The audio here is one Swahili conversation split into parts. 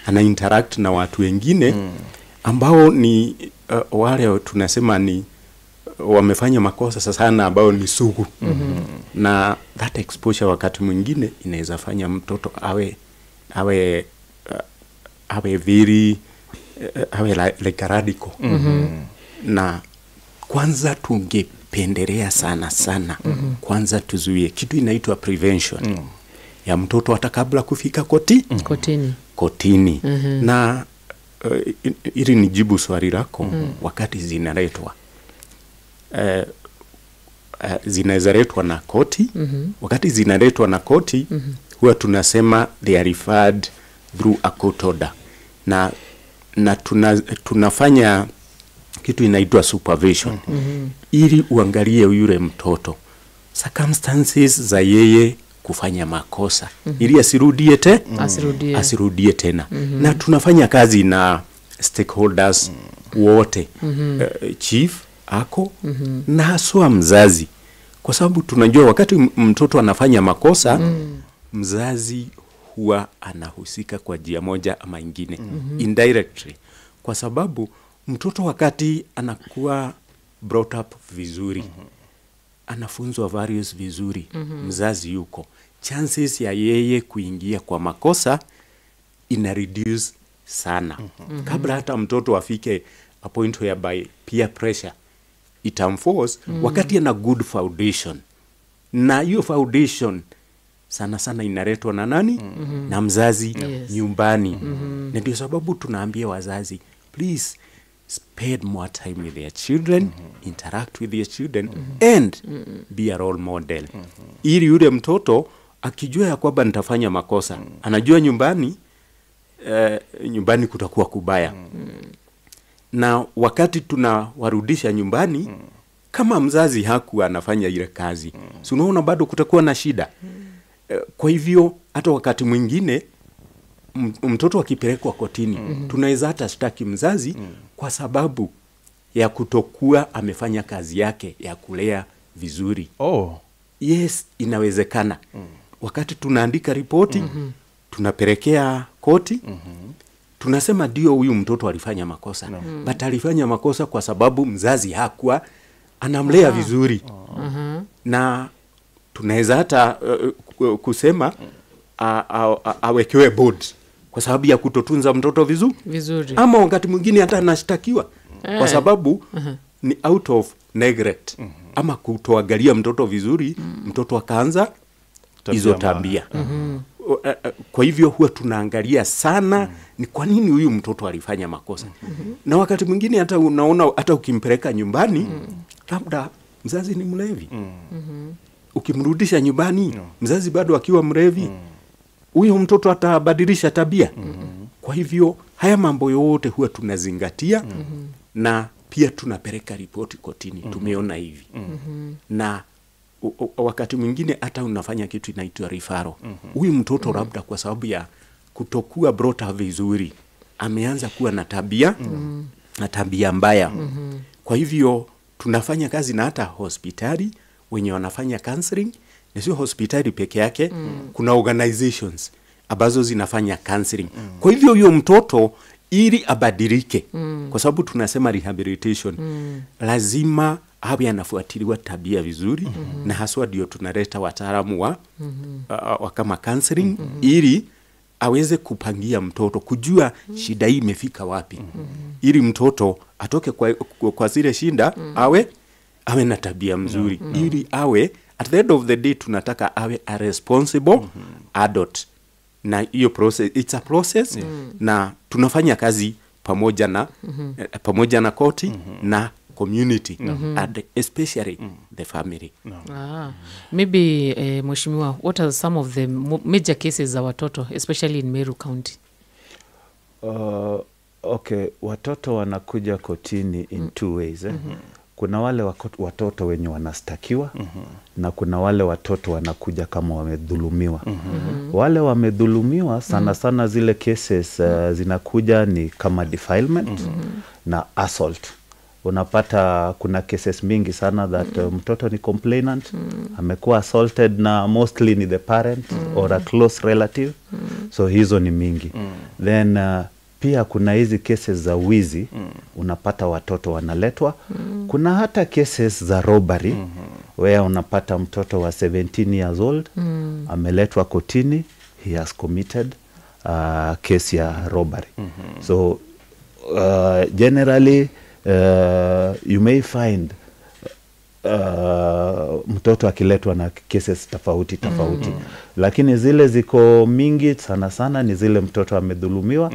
ana interact na watu wengine ambao ni wale tunasema ni wamefanya makosa sana ambao ni sugu. Na that exposure wakati mwingine inaweza fanya mtoto awe very like radical. Na kwanza tungependelea sana kwanza tuzuie kitu inaitwa prevention ya mtoto hata kabla kufika kotini. Na ili nijibu swali lako, wakati zinaletwa zinazaletwa na koti, wakati zinaletwa na koti huwa tunasema they are referred through a court order, na tunafanya kitu inaitwa supervision ili uangalie yule mtoto circumstances za yeye kufanya makosa ili asirudie tena. Na tunafanya kazi na stakeholders wote, chief ako na haswa mzazi, kwa sababu tunajua wakati mtoto anafanya makosa mzazi huwa anahusika kwa njia moja ama ingine indirectly, kwa sababu mtoto wakati anakuwa brought up vizuri, anafunzwa values vizuri, mzazi yuko, chances ya yeye kuingia kwa makosa ina reduce sana. Kabla hata mtoto afike a point whereby peer pressure itamforce, wakati ana good foundation, na hiyo foundation sana inaletwa na nani? Na mzazi nyumbani. Na ndio sababu tunaambia wazazi, please spend more time with their children, interact with their children, and be a role model. Ili yule mtoto akijua ya kwamba nitafanya makosa, anajua nyumbani kutakuwa kubaya. Na wakati tunawarudisha nyumbani, kama mzazi hakuwa anafanya ile kazi, si unaona bado kutakuwa na shida. Kwa hivyo hata wakati mwingine mtoto akipelekwa kotini, tunaweza hata shtaki mzazi kwa sababu ya kutokuwa amefanya kazi yake ya kulea vizuri. Yes, inawezekana. Wakati tunaandika ripoti, tunapelekea koti, tunasema ndio huyu mtoto alifanya makosa, but alifanya makosa kwa sababu mzazi hakuwa anamlea vizuri. Na tunaweza hata kusema awekewe board kwa sababu ya kutotunza mtoto vizuri. Ama wakati mwingine hata anashtakiwa kwa sababu ni out of neglect, ama kutoangalia mtoto vizuri, mtoto akaanza hizo tabia. Kwa hivyo huwa tunaangalia sana ni kwa nini huyu mtoto alifanya makosa. Na wakati mwingine hata unaona hata ukimpeleka nyumbani, labda mzazi ni mlevi. Ukimrudisha nyumbani, mzazi bado akiwa mlevi, huyo mtoto atabadilisha tabia. Kwa hivyo haya mambo yote huwa tunazingatia, na pia tunapeleka ripoti kotini, tumeona hivi. Na wakati mwingine hata unafanya kitu inaitwa referral. Huyu mtoto labda kwa sababu ya kutokuwa brought up vizuri, ameanza kuwa na tabia mbaya. Kwa hivyo tunafanya kazi na hata hospitali wenye wanafanya counseling, na sio hospitali peke yake, kuna organizations ambazo zinafanya counseling. Kwa hivyo huyo mtoto ili abadilike, kwa sababu tunasema rehabilitation, lazima awe anafuatiliwa tabia vizuri, na haswa ndio tunaleta wataalamu wa kama counseling, ili aweze kupangia mtoto, kujua shida hii imefika wapi, ili mtoto atoke kwa zile shida, awe na tabia mzuri, ili awe at the end of the day tunataka awe a responsible adult. Na hiyo process, it's a process, na tunafanya kazi pamoja na koti na community, and especially the family. Maybe Mheshimiwa, what are some of the major cases za watoto especially in Meru County? Okay, watoto wanakuja kotini in two ways. Kuna wale watoto wenye wanastakiwa, na kuna wale watoto wanakuja kama wamedhulumiwa. Wale wamedhulumiwa sana zile cases zinakuja ni kama defilement na assault. unapata kuna cases mingi sana that mtoto ni complainant, amekuwa assaulted na mostly ni the parent or a close relative. So hizo ni mingi. Then pia kuna hizi cases za wizi, unapata watoto wanaletwa. Kuna hata cases za robbery, where unapata mtoto wa 17 years old, ameletwa kotini, he has committed case ya robbery. So generally you may find mtoto akiletwa na cases tofauti. Lakini zile ziko mingi sana ni zile mtoto amedhulumiwa.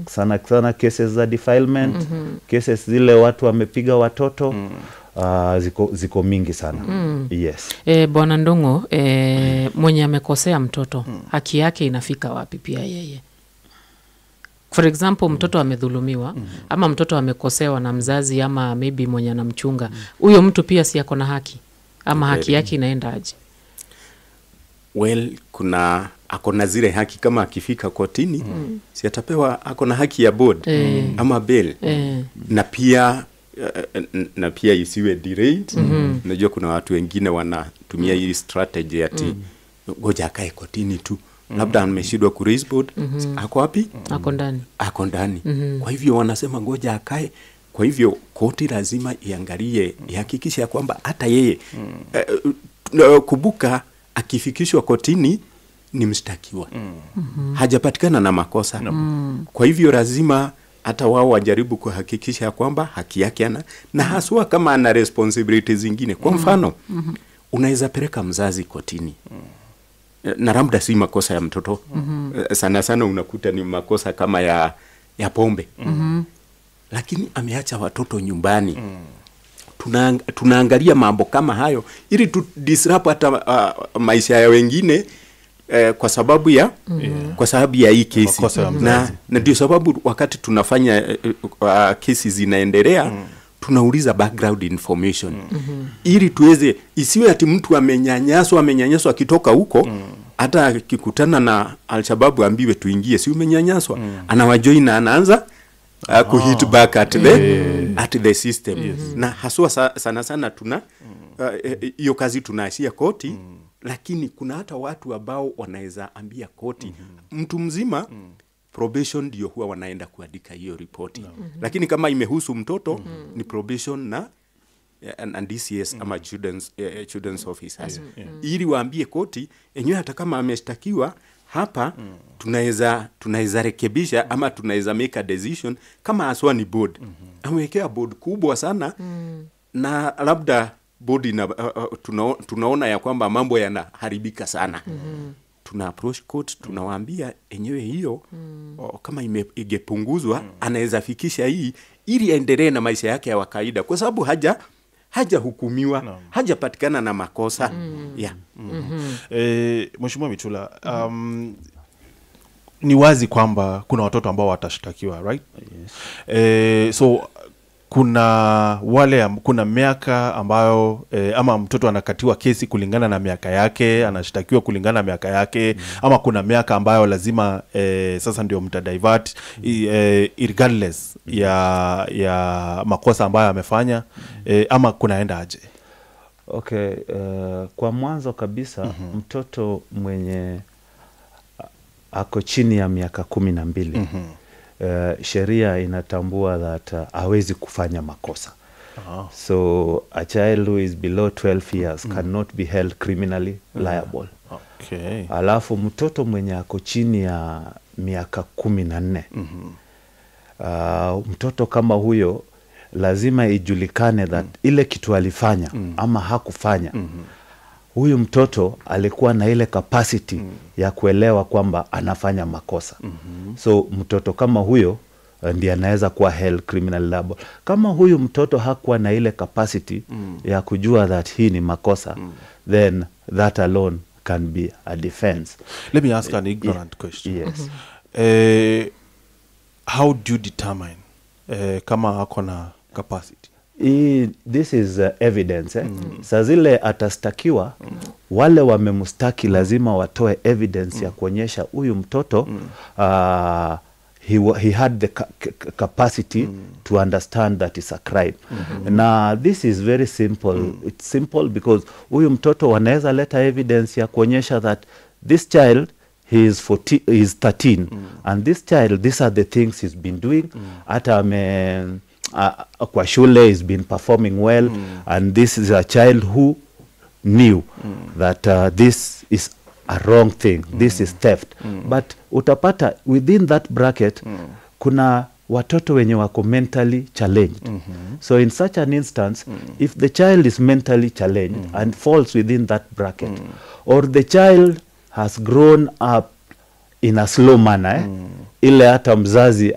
Sana cases za defilement, cases zile watu wamepiga watoto, ziko mingi sana. Yes. Bwana Ndung'u, mwenye amekosea mtoto, haki yake inafika wapi pia yeye? For example, mtoto amedhulumiwa, ama mtoto amekosewa na mzazi, ama maybe mwenye anamchunga. Huyo mtu pia si ako na haki? Ama haki yake inaenda aje? Well, ako na zile haki kama akifika kotini, si atapewa, ako na haki ya board ama bail. Na pia isiwe delayed. Unajua kuna watu wengine wanatumia hii strategy ati ngoja akae kotini tu. Labda ameshindwa ku raise board. Ako wapi? Ako ndani. Kwa hivyo wanasema ngoja akae. Kwa hivyo koti lazima iangalie, ihakikishe kwamba hata yeye kubuka akifikishwa kotini ni mshtakiwa. Hajapatikana na makosa. Kwa hivyo lazima hata wao wajaribu kuhakikisha kwamba haki yake na haswa kama ana responsibilities zingine. Kwa mfano, unaweza peleka mzazi kotini. Na labda si makosa ya mtoto. Sana unakuta ni makosa kama ya pombe. Lakini ameacha watoto nyumbani. Tunaangalia mambo kama hayo ili tu disrupt hata maisha ya wengine kwa sababu ya hii kesi. Na ndio sababu wakati tunafanya kesi zinaendelea, tunauliza background information. Ili tuweze, isiwe ati mtu amenyanyaswa akitoka huko, hata akikutana na Al-Shabaab ambiwe tuingie, si umenyanyaswa. Anawajoin na anaanza kuhit back at the system. Na haswa sana tuna hiyo kazi tunaashia koti. Lakini kuna hata watu ambao wanaweza ambia koti mtu mzima, probation ndio huwa wanaenda kuandika hiyo ripoti. Lakini kama imehusu mtoto ni probation na DCS ama children's officers. Ili waambie koti enyewe hata kama ameshtakiwa hapa, tunaweza rekebisha ama tunaweza make a decision. Kama aswa ni board, amewekea board kubwa sana, na labda board tunaona ya kwamba mambo yanaharibika sana. Tuna approach court, tunawaambia enyewe hiyo kama ingepunguzwa, anaweza fikisha hii ili aendelee na maisha yake ya kawaida, kwa sababu hajahukumiwa, hajapatikana na makosa. Mheshimiwa Michula, ni wazi kwamba kuna watoto ambao watashtakiwa, right? Yes. So kuna miaka ambayo ama mtoto anakatiwa kesi kulingana na miaka yake, anashtakiwa kulingana na miaka yake, ama kuna miaka ambayo lazima sasa ndio mtadivert regardless ya makosa ambayo amefanya, ama kunaenda aje? Okay, kwa mwanzo kabisa mtoto mwenye ako chini ya miaka 12, sheria inatambua that hawezi kufanya makosa. So a child who is below 12 years cannot be held criminally liable. Okay. Alafu mtoto mwenye ako chini ya miaka 14, mtoto kama huyo lazima ijulikane that ile kitu alifanya ama hakufanya, huyu mtoto alikuwa na ile capacity ya kuelewa kwamba anafanya makosa. So mtoto kama huyo ndiye anaweza kuwa held criminal liable. Kama huyu mtoto hakuwa na ile capacity ya kujua that hii ni makosa, then that alone can be a defense. Let me ask an ignorant question. Yes. How do you determine kama ako na capacity? This is evidence. Saa zile atastakiwa, wale wamemustaki lazima watoe evidence ya kuonyesha huyu mtoto he had the capacity to understand that it's a crime. Na this is very simple. It's simple because huyu mtoto wanaweza leta evidence ya kuonyesha that this child he is 13 and this child, these are the things he's been doing. Hata kwa shule he's been performing well, and this is a child who knew that this is a wrong thing, this is theft. But utapata within that bracket kuna watoto wenye wako mentally challenged. So in such an instance, if the child is mentally challenged and falls within that bracket, or the child has grown up in a slow manner, ile hata mzazi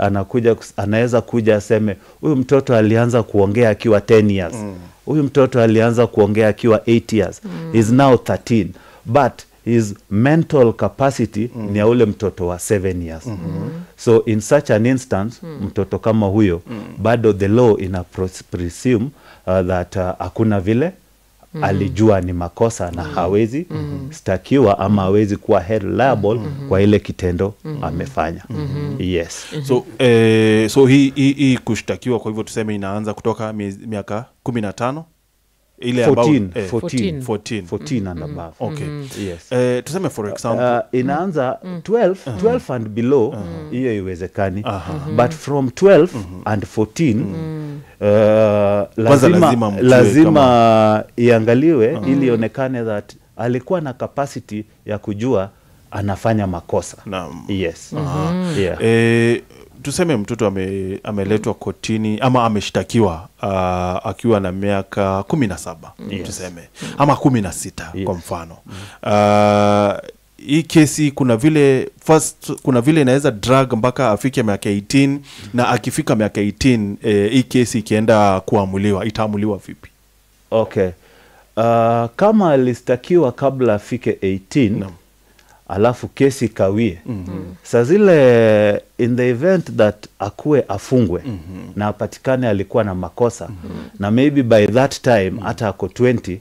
anaweza kuja aseme huyu mtoto alianza kuongea akiwa 10 years, huyu mtoto alianza kuongea akiwa 8 years, is now 13, but his mental capacity ni ya ule mtoto wa 7 years. So in such an instance, mtoto kama huyo, bado the law ina presume that hakuna vile alijua ni makosa na hawezi stakiwa ama hawezi kuwa held liable kwa ile kitendo amefanya. Yes. So hii kushtakiwa kwa hivyo tuseme inaanza kutoka miaka 15 ile 14 and above. Okay. Yes. Tuseme for example inaanza 12 and below, hiyo iwezekani. But from 12 and 14 lazima iangaliwe ili ionekane that alikuwa na capacity ya kujua anafanya makosa. Yes. Yeah. Tuseme mtoto ameletwa kotini ama ameshtakiwa akiwa na miaka 17, tuseme ama 16 kwa mfano. Hii kesi kuna vile inaweza drag mpaka afike miaka 18, na akifika miaka 18 hii kesi ikienda kuamuliwa, itaamuliwa vipi? Okay. Kama alistakiwa kabla afike 18, alafu kesi kawie, saa zile in the event that akue afungwe na apatikane alikuwa na makosa, na maybe by that time hata ako 20,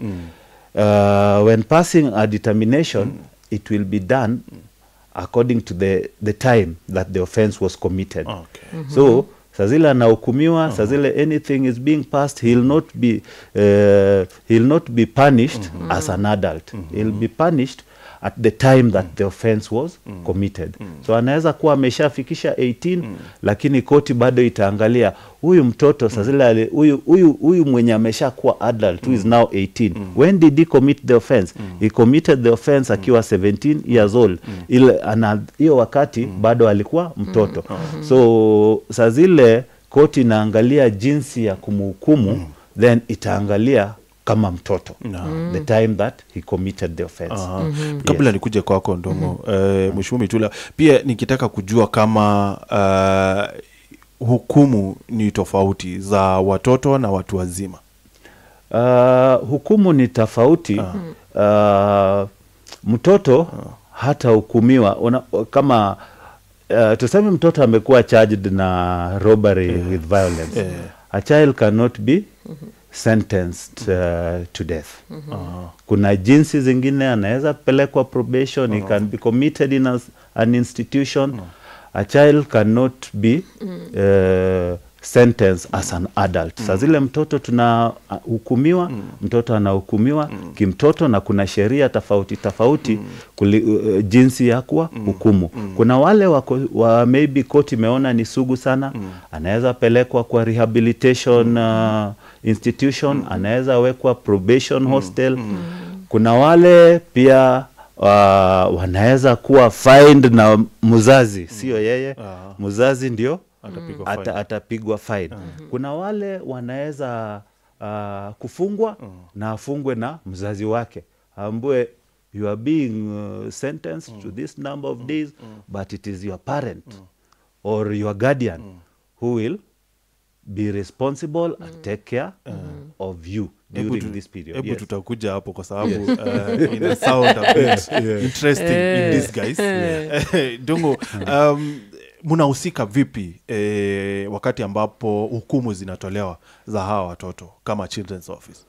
when passing a determination, it will be done according to the time that the offense was committed. So saa zile anahukumiwa, saa zile anything is being passed, he'll not be punished as an adult. He'll be punished at the time that the offense was committed. So anaweza kuwa ameshafikisha 18, lakini koti bado itaangalia huyu mtoto saa zile huyu mwenye ameshakuwa adult who is now 18, when did he commit the offense? He committed the offense akiwa 17 years old. Hiyo wakati bado alikuwa mtoto. So saa zile koti inaangalia jinsi ya kumhukumu, then itaangalia kama mtoto the time that he committed the offense. Kabla nikuje kwako Ndongo, Mheshimiwa Mitula, pia nikitaka kujua kama hukumu ni tofauti za watoto na watu wazima. Hukumu ni tofauti. Mtoto hata hukumiwa kama tuseme mtoto amekuwa charged na robbery with violence. A child cannot be sentenced to death. Kuna jinsi zingine anaweza pelekwa probation, he can be committed in an institution. A child cannot be sentenced as an adult. Sa zile mtoto tunahukumiwa, mtoto anahukumiwa kimtoto, na kuna sheria tofauti jinsi ya kuwa hukumu. Kuna wale maybe court imeona ni sugu sana, anaweza pelekwa kwa rehabilitation institution, anaweza wekwa probation hostel. Kuna wale pia wanaweza kuwa fined na mzazi, sio yeye, mzazi ndio atapigwa fine. Kuna wale wanaweza kufungwa na afungwe na mzazi wake, ambue you are being sentenced to this number of days, but it is your parent or your guardian who will be responsible and take care of you during this period. Yes. Tutakuja hapo kwa sababu ina sound a bit interesting in this guys. Ndongo, mnahusika vipi wakati ambapo hukumu zinatolewa za hawa watoto kama Children's Office?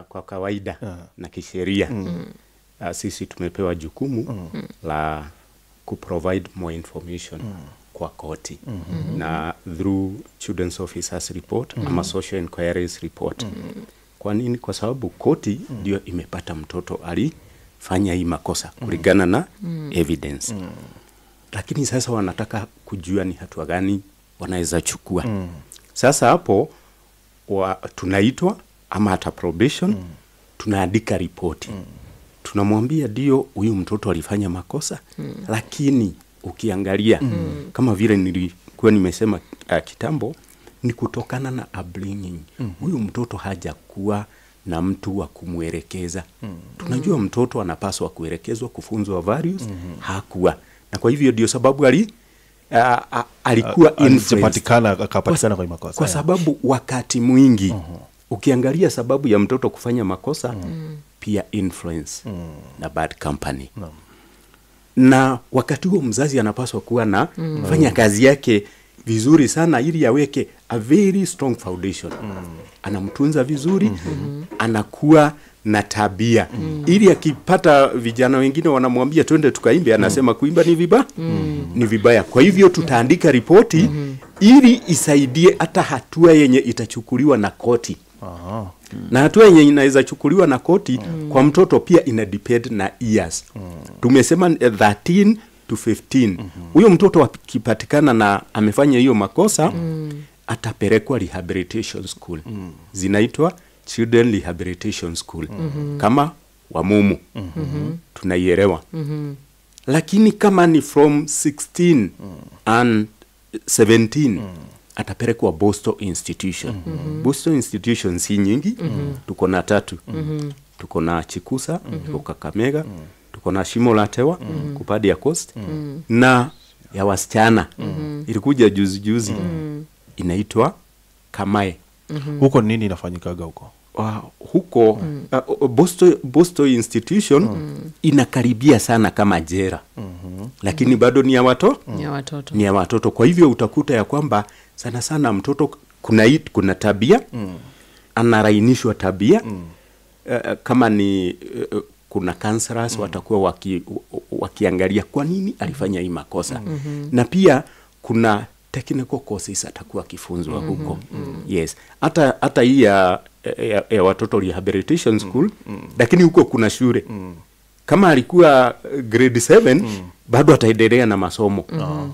Kwa kawaida na kisheria sisi tumepewa jukumu la kuprovide more information kwa koti na through children's officers report ama social inquiries report. Kwa nini? Kwa sababu koti ndio imepata mtoto alifanya hii makosa kulingana na evidence. Lakini sasa wanataka kujua ni hatua gani wanaweza chukua. Sasa hapo tunaitwa ama hata probation, tunaandika ripoti. Tunamwambia ndio huyu mtoto alifanya makosa, lakini ukiangalia kama vile nilikuwa nimesema kitambo, ni kutokana na upbringing. Huyu mtoto hajakuwa na mtu wa kumwelekeza. Tunajua mtoto anapaswa kuelekezwa, kufunzwa values, hakuwa. Na kwa hivyo ndio sababu alikuwa akapatikana kwa makosa. Kwa sababu wakati mwingi ukiangalia sababu ya mtoto kufanya makosa pia influence na bad company. Na wakati huo mzazi anapaswa kuwa na fanya kazi yake vizuri sana ili aweke a very strong foundation. Anamtunza vizuri, anakuwa na tabia. Ili akipata vijana wengine wanamwambia twende tukaimbe, anasema kuimba ni vibaya. Ni vibaya. Kwa hivyo tutaandika ripoti ili isaidie hata hatua yenye itachukuliwa na koti. Na hatua yenye inaweza chukuliwa na koti kwa mtoto pia ina depend na years. Tumesema 13 to 15. Huyo mtoto akipatikana na amefanya hiyo makosa, atapelekwa rehabilitation school. Zinaitwa Children Rehabilitation School. Kama Wamumu. Tunaielewa. Lakini kama ni from 16 and 17, atapelekwa Boston Institution. Boston Institution si nyingi, tuko na 3. Tuko na Chikusa, tuko Kakamega, tuko na Shimo la Tewa, kupadi ya Coast, na ya wasichana ilikuja juzi inaitwa Kamae. Huko nini inafanyikaga huko? Huko Boston Institution inakaribia sana kama jera. Lakini bado ni ya watoto. Ni ya watoto. Kwa hivyo utakuta ya kwamba sana sana mtoto kuna tabia, anarainishwa tabia. Kama ni kuna counselors watakuwa wakiangalia kwa nini alifanya hii makosa. Na pia kuna technical courses atakuwa akifunzwa huko. Yes. Hata hii ya watoto rehabilitation school, lakini huko kuna shule. Kama alikuwa grade 7, bado ataendelea na masomo.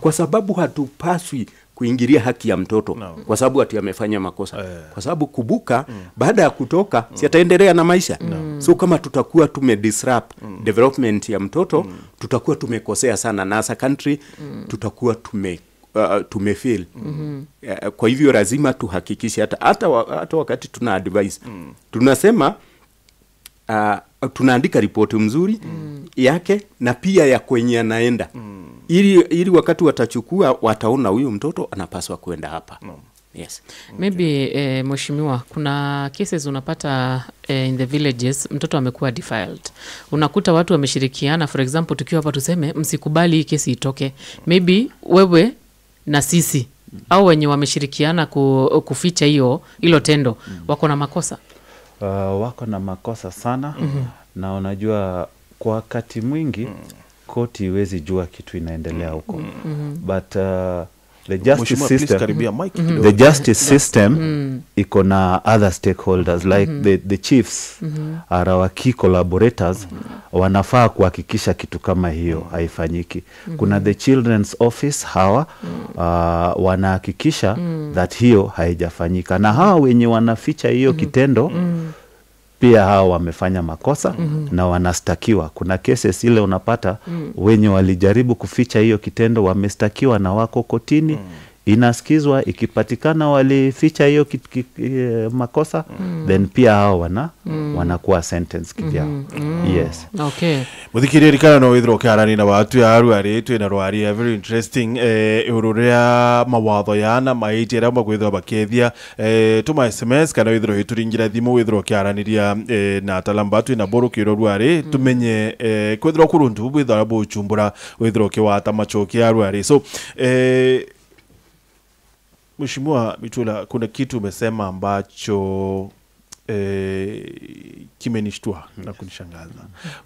Kwa sababu hatupaswi kuingilia haki ya mtoto kwa sababu ati amefanya makosa. Kwa sababu kubuka baada ya kutoka si ataendelea na maisha. So kama tutakuwa disrupt development ya mtoto, tutakuwa tumekosea sana, na as a country tutakuwa tumefail. Kwa hivyo lazima tuhakikishe hata wakati tuna advice tunasema tunaandika ripoti mzuri yake na pia ya kwenye anaenda, ili wakati watachukua wataona huyu mtoto anapaswa kwenda hapa. Yes. Maybe mheshimiwa, kuna cases unapata in the villages mtoto amekuwa defiled. Unakuta watu wameshirikiana, for example tukiwa hapa tuseme msikubali hii kesi itoke. Maybe wewe na sisi au wenye wameshirikiana kuficha hilo tendo wako na makosa. Wako na makosa sana. Na unajua kwa wakati mwingi koti iwezi jua kitu inaendelea huko. But the justice system iko na other stakeholders like the chiefs are our key collaborators. Wanafaa kuhakikisha kitu kama hiyo haifanyiki. Kuna the children's office hawa wanahakikisha that hiyo haijafanyika, na hawa wenye wanaficha hiyo kitendo pia hao wamefanya makosa na wanastakiwa. Kuna cases ile unapata wenye walijaribu kuficha hiyo kitendo wamestakiwa na wako kotini, inasikizwa, ikipatikana walificha hiyo makosa then pia hao wanakuwa sentence kivyao. Yes. Okay. Muthikiriri kana no withro kiarani na watu ya arwari tu na rwari very interesting ururia mawatho yana maiti ra magwithro bakethia tuma SMS kana withro hituringira thimu withro kiaraniria na talambatu na boru kiro rwari tumenye kwithro kuruntu withro buchumbura withro kiwata machoki arwari. So Mheshimiwa Mitula, kuna kitu umesema ambacho kimenishtua na kunishangaza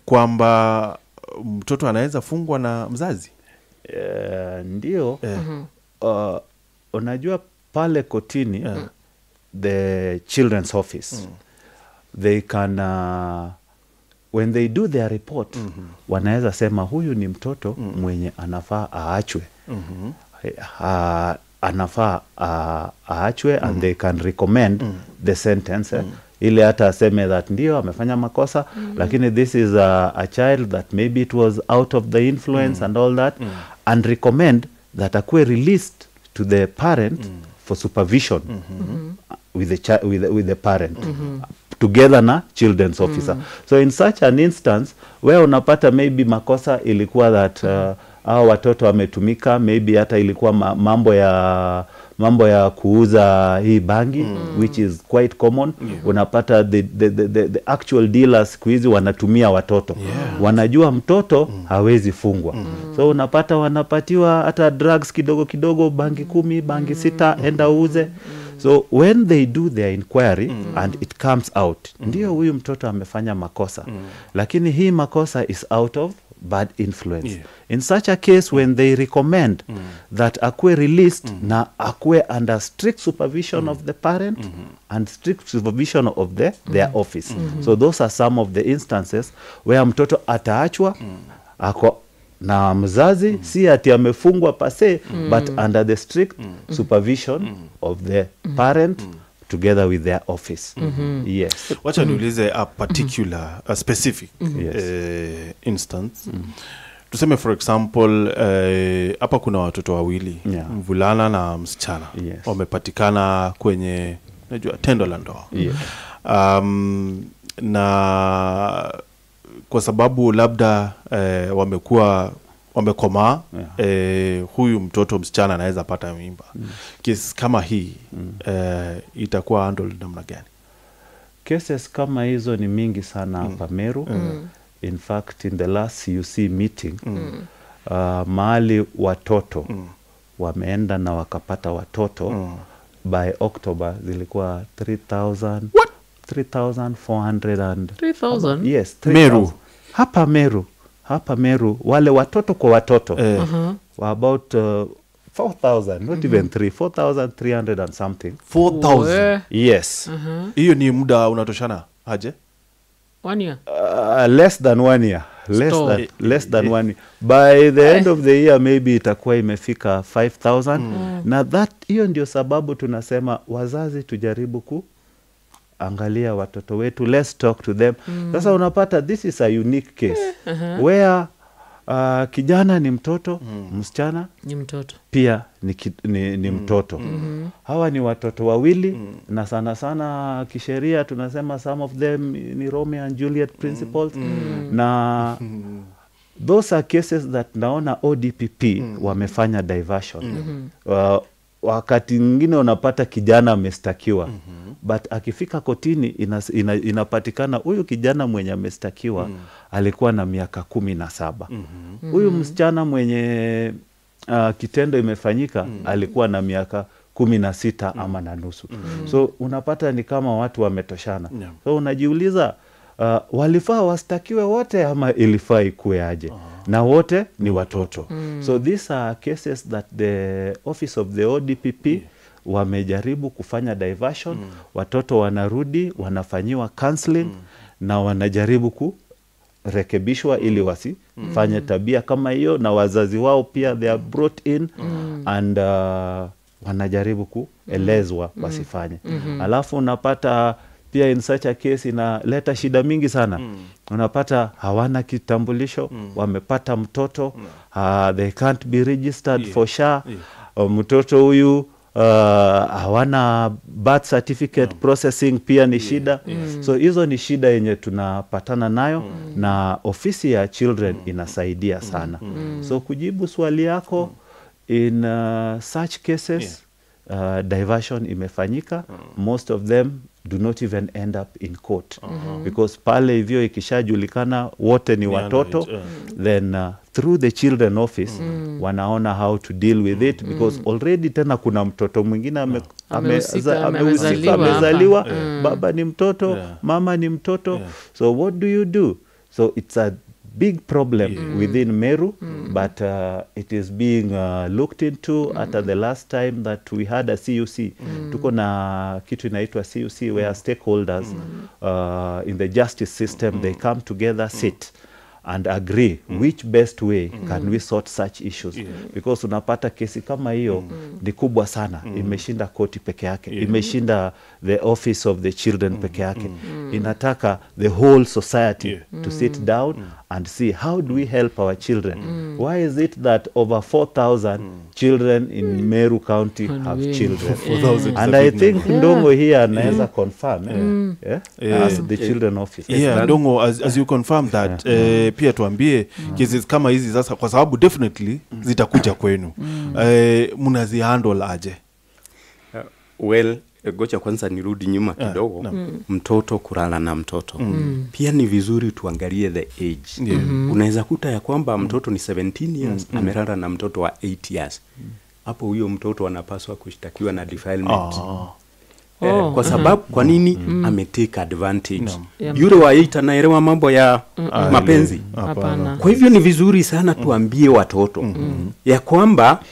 kwamba mtoto anaweza fungwa na mzazi. Ndio. Unajua pale kotini the children's office they can when they do their report wanaweza sema huyu ni mtoto mwenye anafaa aachwe, anafaa aachwe, and they can recommend the sentence ili hata aseme that ndio amefanya makosa, lakini this is a child that maybe it was out of the influence and all that, and recommend that akuwe released to the parent for supervision with the parent together na children's officer. So in such an instance where unapata maybe makosa ilikuwa that hao watoto wametumika, maybe hata ilikuwa mambo ya kuuza hii bangi, which is quite common. Unapata the actual dealers kuizi wanatumia watoto, wanajua mtoto hawezi fungwa, so unapata wanapatiwa hata drugs kidogo kidogo, bangi 10, bangi 6, enda uuze. So when they do their inquiry and it comes out, ndio huyu mtoto amefanya makosa, lakini hii makosa is out of bad influence. In such a case, when they recommend that akue released na akue under strict supervision of the parent and strict supervision of their office. So those are some of the instances where mtoto ataachwa ako na mzazi, si ati amefungwa pase, but under the strict supervision of the parent together with their office. Yes. Wacha niulize a particular, a specific instance. Tuseme for example, hapa kuna watoto wawili, mvulana na msichana, wamepatikana kwenye najua tendo la ndoa. Na kwa sababu labda wamekomaa, huyu mtoto msichana anaweza pata mimba. Kesi kama hii itakuwa handled namna gani? Cases kama hizo ni mingi sana hapa Meru. In fact, in the last CUC meeting, mahali watoto wameenda na wakapata watoto by October zilikuwa 3,000. What? 3,400 and 3,000? Yes, 3,000. Meru. Hapa Meru wale watoto kwa watoto were about 4,000, not even 4,300 and something. 4,000. Yes. Hiyo ni muda unatoshana aje? 1 year. Less than 1 year. Less than 1 year. By the end of the year maybe itakuwa imefika 5,000. Na hiyo ndio sababu tunasema wazazi tujaribu angalia watoto wetu, let's talk to them. Sasa unapata this is a unique case where kijana ni mtoto, msichana ni mtoto pia ni mtoto. Hawa ni watoto wawili, na sana sana kisheria tunasema some of them ni Romeo and Juliet principles. Na those are cases that naona ODPP wamefanya diversion. Wakati mwingine unapata kijana amestakiwa, but akifika kotini inapatikana huyu kijana mwenye amestakiwa alikuwa na miaka 17. Huyu msichana mwenye kitendo imefanyika alikuwa na miaka 16 ama na nusu. So unapata ni kama watu wametoshana. So unajiuliza walifaa wastakiwe wote ama ilifaa ikuwe aje? Na wote ni watoto. So these are cases that the office of the ODPP wamejaribu kufanya diversion. Watoto wanarudi, wanafanyiwa counseling na wanajaribu kurekebishwa ili wasifanye tabia kama hiyo, na wazazi wao pia they are brought in and wanajaribu kuelezwa wasifanye. Alafu unapata pia in such a case inaleta shida mingi sana. Unapata hawana kitambulisho, wamepata mtoto, they can't be registered for SHA. Mtoto huyu hawana birth certificate processing pia ni shida. So hizo ni shida yenye tunapatana nayo, na ofisi ya children inasaidia sana. So kujibu swali yako, in such cases diversion imefanyika. Most of them do not even end up in court because pale hivyo ikishajulikana wote ni watoto, then through the children office wanaona how to deal with it because already tena kuna mtoto mwingine amezaliwa, baba ni mtoto, mama ni mtoto. So what do you do? So it's a big problem within Meru, but it is being looked into. At the last time that we had a CUC, tuko na kitu inaitwa CUC where stakeholders in the justice system, they come together, sit and agree which best way can we sort such issues, because unapata kesi kama hiyo ni kubwa sana, imeshinda koti peke yake, imeshinda the office of the children peke yake, inataka the whole society to sit down and see how do we help our children. Why is it that over 4,000 children in Meru County have children? 4,000 And I think Ndongo here anaweza confirm as the children officer. Yeah, Ndongo, as you confirm that, pia tuambie cases kama hizi sasa, kwa sababu definitely zitakuja kwenu, mnazihandle aje? Well, gocha kwanza nirudi nyuma kidogo. Mtoto kulala na mtoto pia ni vizuri tuangalie the age. Unaweza kuta ya kwamba mtoto ni 17 years amelala na mtoto wa 8 years. Hapo huyo mtoto anapaswa kushtakiwa na defilement. Kwa sababu kwa nini ametake advantage? Yule wa 8 anaelewa mambo ya mapenzi. Hapana. Kwa hivyo ni vizuri sana tuambie watoto ya kwamba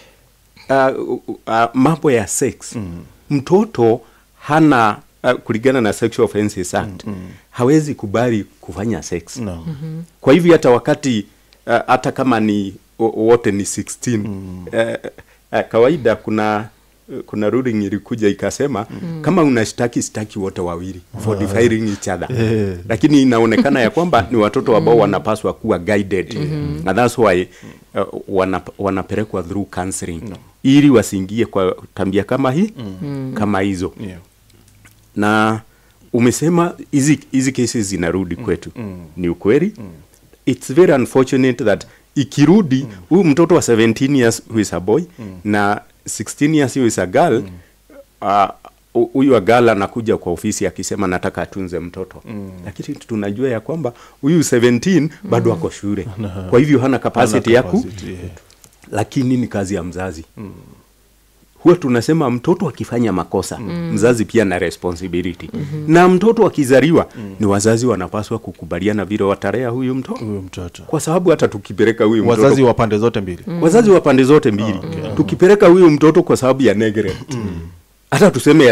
mambo ya sex, mtoto hana kulingana na Sexual Offences Act hawezi kubali kufanya sex. Kwa hivyo hata wakati hata kama ni wote ni 16, kawaida kuna ruling ilikuja ikasema kama unashtaki staki wote wawili for defiling each other. Lakini inaonekana ya kwamba ni watoto ambao wanapaswa kuwa guided, and that's why wanapelekwa through counseling ili wasiingie kwa tabia kama hii kama hizo. Na umesema hizi cases zinarudi kwetu. Ni ukweli. It's very unfortunate that ikirudi huyu mtoto wa 17 years who is a boy na 16 years who is a girl, huyu girl anakuja kwa ofisi akisema nataka atunze mtoto. Lakini tunajua ya kwamba huyu 17 bado ako shule. Kwa hivyo hana capacity ya lakini ni kazi ya mzazi. Huwa tunasema mtoto akifanya makosa, mzazi pia na responsibility. Na mtoto akizaliwa, ni wazazi wanapaswa kukubaliana vile watalea huyu mtoto. Kwa sababu hata tukipeleka huyu mtoto, wazazi wa pande zote mbili. Wazazi wa pande zote mbili. Tukipeleka huyu mtoto kwa sababu ya neglect, hata tuseme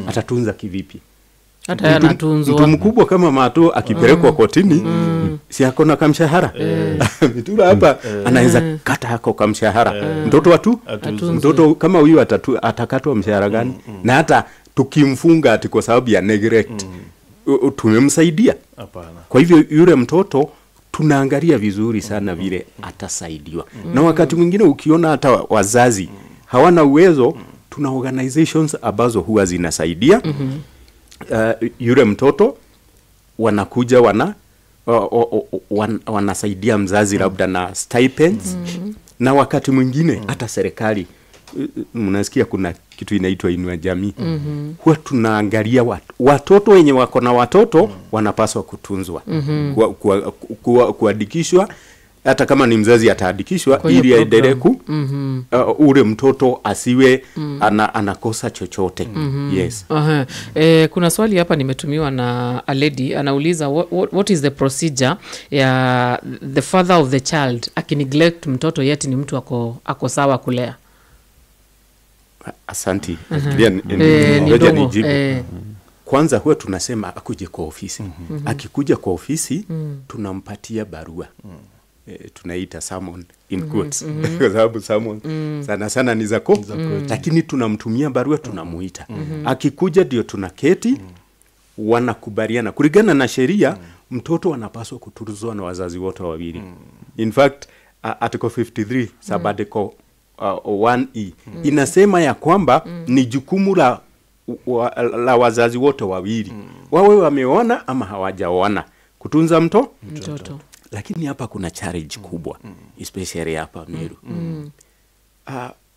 atatunza kivipi? Hata yanatunzwa. Mtu mkubwa kama Mato akipelekwa kotini, si akona kamshahara. Mitura hapa anaweza kata hako kamshahara. Mtoto kama huyu atakatwa mshahara gani? Na hata tukimfunga ati kwa sababu ya neglect, tumemsaidia? Hapana. Kwa hivyo yule mtoto tunaangalia vizuri sana vile atasaidiwa. Na wakati mwingine ukiona hata wazazi hawana uwezo, tuna organizations ambazo huwa zinasaidia. Yule mtoto wanakuja wanasaidia mzazi labda na stipends, na wakati mwingine hata serikali, mnasikia kuna kitu inaitwa Inua Jamii. Huwa tunaangalia watoto wenye wako na watoto wanapaswa kutunzwa, kuandikishwa. Hata kama ni mzazi ataandikishwa ili aendelee ule mtoto asiwe anakosa chochote. Yes. Kuna swali hapa nimetumiwa na a lady, anauliza what is the procedure ya the father of the child akineglect mtoto yet ni mtu ako sawa kulea? Asante. Nijibu. Kwanza huwa tunasema akuje kwa ofisi. Akikuja kwa ofisi tunampatia barua. Tunaita summon in quotes. Kwa sababu summon sana ni za lakini tunamtumia barua, tunamuita. Akikuja ndio tunaketi, wanakubaliana kulingana na sheria. Mtoto anapaswa kutunzwa na wazazi wote wawili. In fact article 53 sabbatical 1E inasema ya kwamba ni jukumu la wazazi wote wawili, wawe wameona ama hawajaona, kutunza mtoto. Lakini hapa kuna challenge kubwa, especially hapa Meru.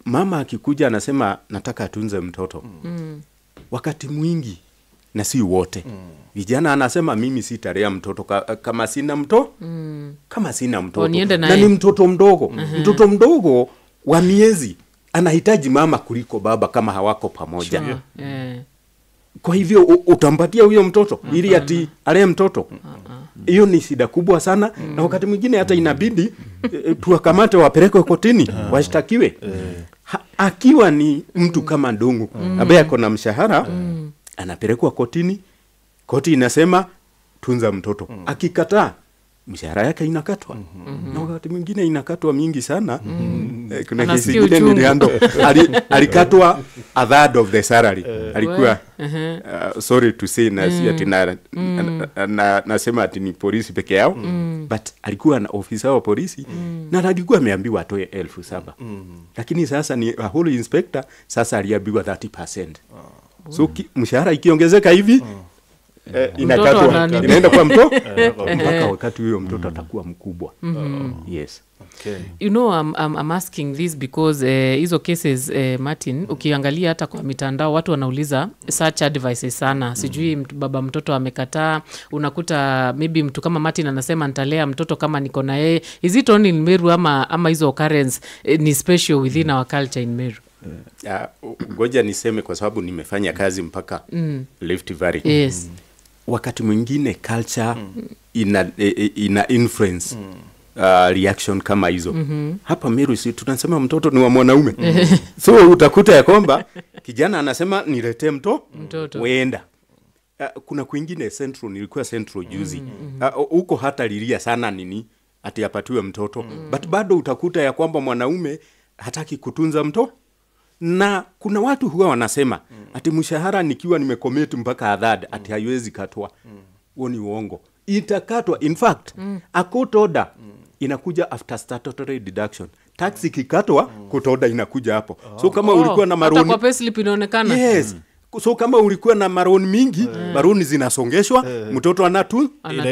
Mama akikuja anasema nataka atunze mtoto. Wakati mwingi, na si wote, vijana anasema mimi sitalea mtoto kama sina mtoto. Kama sina mtoto. Na ni mtoto mdogo. Mtoto mdogo wa miezi anahitaji mama kuliko baba kama hawako pamoja. Kwa hivyo utampatia huyo mtoto ili ati alee mtoto? Hiyo ni shida kubwa sana, na wakati mwingine hata inabidi tuwakamate wapelekwe kotini washtakiwe. Akiwa ni mtu kama Ndung'u ambaye ako na mshahara, anapelekwa kotini, koti inasema tunza mtoto. Akikataa, mshahara yake inakatwa. Na wakati mwingine inakatwa mingi sana. Kuna kesi nyingine niliando alikatwa a third of the salary. Alikuwa sorry to say nasema ati ni polisi peke yao, but alikuwa na ofisa wa polisi na alikuwa ameambiwa atoe 7,000. Lakini sasa ni a whole inspector, sasa aliambiwa 30%. So mshahara ikiongezeka hivi inakatwa, inaenda kwa mtoto mpaka wakati huyo mtoto atakuwa mkubwa. Yes. Okay. You know, I'm asking this because hizo cases Martin, ukiangalia hata kwa mitandao watu wanauliza such advices sana. Sijui baba mtoto amekataa, unakuta maybe mtu kama Martin anasema nitalea mtoto kama niko na yeye. Is it only in Meru ama hizo occurrence ni special within our culture in Meru? Ngoja niseme kwa sababu nimefanya kazi mpaka Rift Valley. Yes. Wakati mwingine culture ina influence reaction kama hizo. Hapa Meru si tunasema mtoto ni wa mwanaume. So utakuta ya kwamba kijana anasema niletee mtoto weenda. Kuna kwingine Central, nilikuwa Central juzi. Huko hata lilia sana nini ati apatiwe mtoto. But bado utakuta ya kwamba mwanaume hataki kutunza mtoto. Na kuna watu huwa wanasema ati mshahara nikiwa nimecommit mpaka adhad ati haiwezi katwa. Huo ni uongo. Itakatwa. In fact, a court order inakuja after statutory deduction. Tax ikikatwa, court order inakuja hapo. So kama ulikuwa na maroni, hata kwa payslip inaonekana. Yes. So kama ulikuwa na maroni mingi, maroni zinasongeshwa, mtoto ina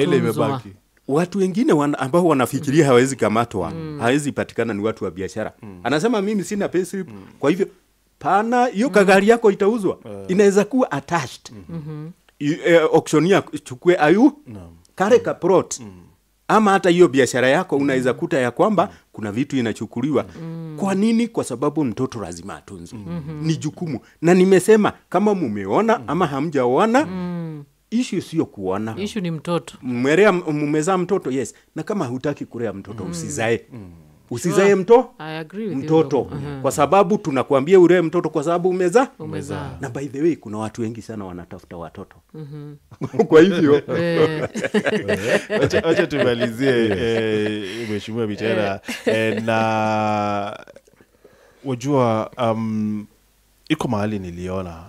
ile imebaki. Watu wengine ambao wanafikiria hawezi kamatwa, hawezi patikana, ni watu wa biashara. Anasema mimi sina payslip, kwa hivyo pana hiyo kagari yako itauzwa. Inaweza kuwa attached. Auctioneer chukue kare kaprot. Ama hata hiyo biashara yako unaweza kuta ya kwamba kuna vitu inachukuliwa. Kwa nini? Kwa sababu mtoto lazima atunzwe. Ni jukumu. Na nimesema kama mumeona ama hamjaona, issue sio kuona. Issue ni mtoto. Mmezaa mtoto, yes. Na kama hutaki kulea mtoto usizae. Usizae mtoto. Kwa sababu tunakuambia ulee mtoto kwa sababu umezaa. Na by the way kuna watu wengi sana wanatafuta watoto. Kwa hivyo acha tumalizie Mheshimiwa Bichera na wajua iko mahali niliona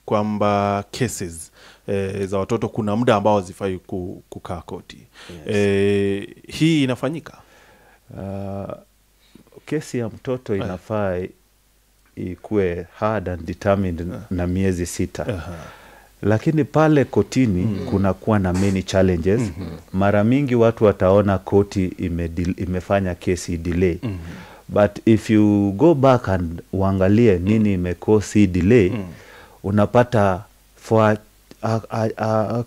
kwamba cases za watoto kuna muda ambao hazifai kukaa koti. Yes. Hii inafanyika? Kesi ya mtoto inafaa ikuwe hard and determined na miezi 6. Lakini pale kotini kuna kuwa na many challenges. Mara mingi watu wataona koti imefanya kesi delay. But if you go back and uangalie nini imekosi delay, unapata for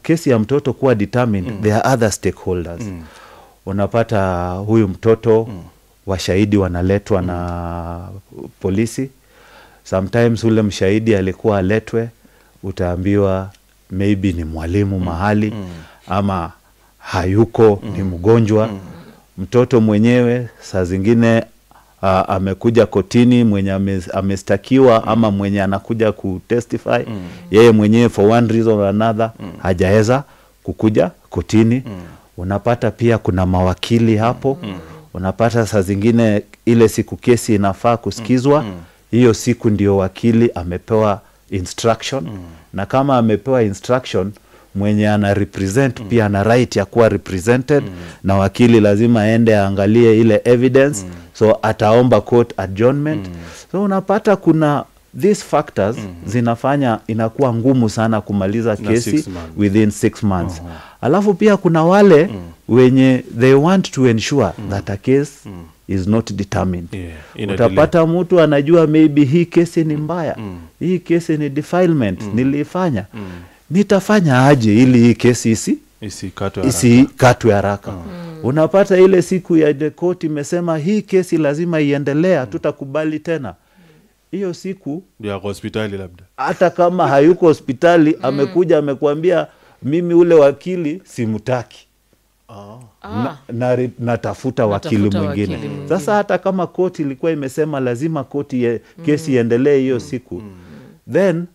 kesi ya mtoto kuwa determined, there are other stakeholders. Unapata huyu mtoto washahidi wanaletwa na polisi. Sometimes ule mshahidi alikuwa aletwe, utaambiwa maybe ni mwalimu mahali ama hayuko, ni mgonjwa. Mtoto mwenyewe saa zingine amekuja kotini, mwenye amestakiwa ama mwenye anakuja kutestify, yeye mwenyewe for one reason or another hajaweza kukuja kotini. Unapata pia kuna mawakili hapo. Unapata saa zingine ile siku kesi inafaa kusikizwa, hiyo siku ndio wakili amepewa instruction. Na kama amepewa instruction, mwenye ana represent pia ana right ya kuwa represented, na wakili lazima aende aangalie ile evidence. So ataomba court adjournment. So unapata kuna these factors zinafanya inakuwa ngumu sana kumaliza kesi within 6 months. Alafu pia kuna wale wenye they want to ensure that a case is not determined. Utapata mtu anajua maybe hii kesi ni mbaya, hii kesi ni defilement, nilifanya, nitafanya aje ili hii kesi isikatwe haraka. Unapata ile siku ya the court imesema hii kesi lazima iendelea, tutakubali tena. Hiyo siku ya hospitali labda, hata kama hayuko hospitali, amekuja amekuambia mimi ule wakili simutaki, Ah. natafuta wakili mwingine. Sasa hata kama koti ilikuwa imesema lazima koti kesi iendelee hiyo siku, then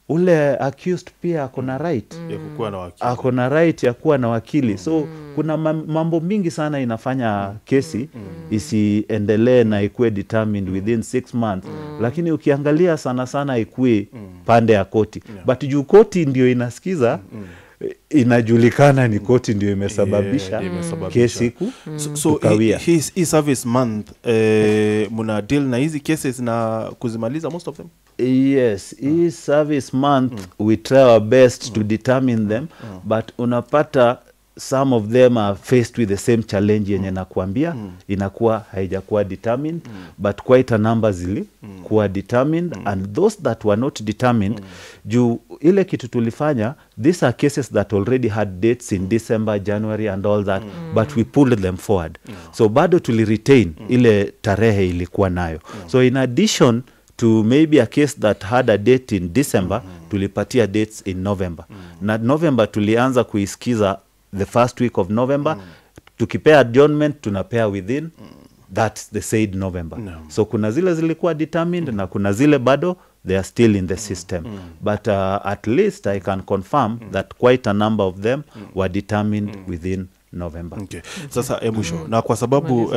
ule accused pia akona right ya kukuwa na wakili. akona right ya kuwa na wakili. So kuna mambo mingi sana inafanya kesi isiendelee na ikuwe determined within 6 months, lakini ukiangalia sana sana ikuwe pande ya koti, but juu koti ndio inasikiza, inajulikana ni koti ndio imesababisha kesi So kukawia. hii service month muna deal na hizi cases na kuzimaliza most of them? Yes, hii service month we try our best to determine them, but unapata some of them are faced with the same challenge yenye nakuambia, inakuwa haijakuwa determined, but quite a number zilikuwa determined, and those that were not determined, juu ile kitu tulifanya, these are cases that already had dates in December, January and all that, but we pulled them forward. So bado retain ile tarehe ilikuwa nayo. So in addition to maybe a case that had a date in December, tulipatia dates in November. Na November tulianza kuisikiza the first week of November. Tukipea adjournment, tunapea within that's the said November. So kuna zile zilikuwa determined na kuna zile bado they are still in the system. But at least I can confirm that quite a number of them were determined within November. Okay. Sasa mwisho, na kwa sababu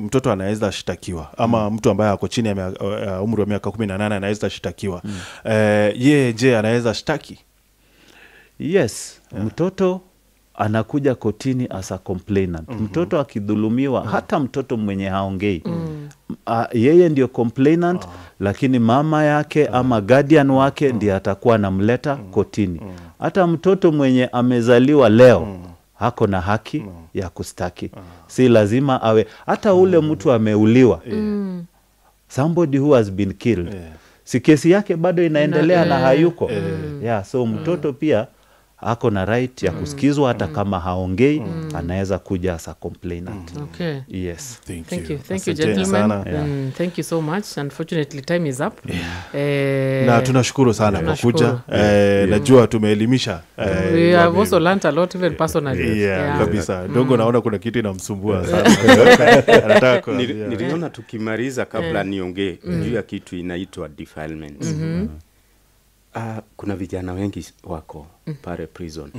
mtoto anaweza shtakiwa ama mtu ambaye ako chini ya umri wa miaka 18 anaweza shtakiwa, je, anaweza shtaki? Yes, mtoto anakuja kotini as a complainant. Mtoto akidhulumiwa, hata mtoto mwenye haongei, yeye ndio complainant, lakini mama yake ama guardian wake ndiye atakuwa anamleta kotini. Hata mtoto mwenye amezaliwa leo hako na haki ya kustaki. Si lazima awe, hata ule mtu ameuliwa, somebody who has been killed, si kesi yake bado inaendelea na hayuko. So mtoto pia hako na right ya kusikizwa, hata kama haongei, anaweza kuja as a complainant. Okay. Yes. Thank you gentlemen. Thank you so much. Unfortunately time is up. Na tunashukuru sana kwa kuja. Najua tumeelimisha. We have also learned a lot even personally. Kabisa. Dogo naona kuna kitu inamsumbua sana. Anataka niliona tukimaliza kabla niongee juu ya kitu inaitwa defilement. Kuna vijana wengi wako pale prison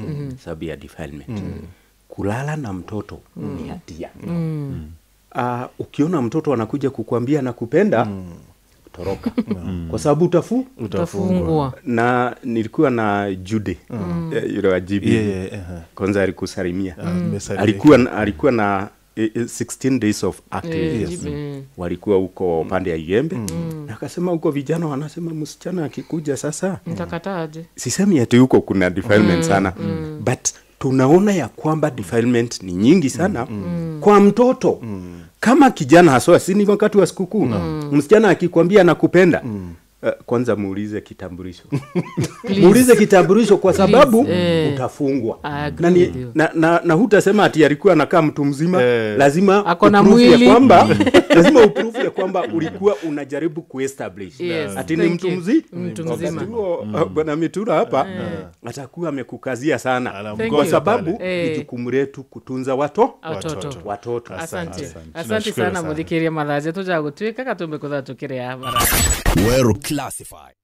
sababu ya defilement. Kulala na mtoto ni hatia. Ukiona mtoto anakuja kukuambia nakupenda, toroka. Kwa sababu utafungwa. Na nilikuwa na Jude yule wa GB. Kwanza alikusalimia. Alikuwa na 16 days of active. Walikuwa huko pande ya Igembe. Na akasema huko vijana wanasema msichana akikuja sasa nitakataaje. Sisemi ati huko kuna defilement sana. But tunaona ya kwamba defilement ni nyingi sana kwa mtoto. Kama kijana haswa, si ni wakati wa sikukuu, msichana akikwambia nakupenda, kwanza muulize kitambulisho. Muulize kitambulisho kwa sababu utafungwa. Na hutasema ati alikuwa anakaa mtu mzima, lazima akona mwili ya kwamba lazima uproof ya kwamba ulikuwa unajaribu kuestablish ati ni mtu mzima. Bwana Mitura hapa atakuwa amekukazia sana kwa sababu ni jukumu letu kutunza watoto. Asante sana mudhikiria malaje tuja gutwika katumbe kutha tukire ya mara. Well classified.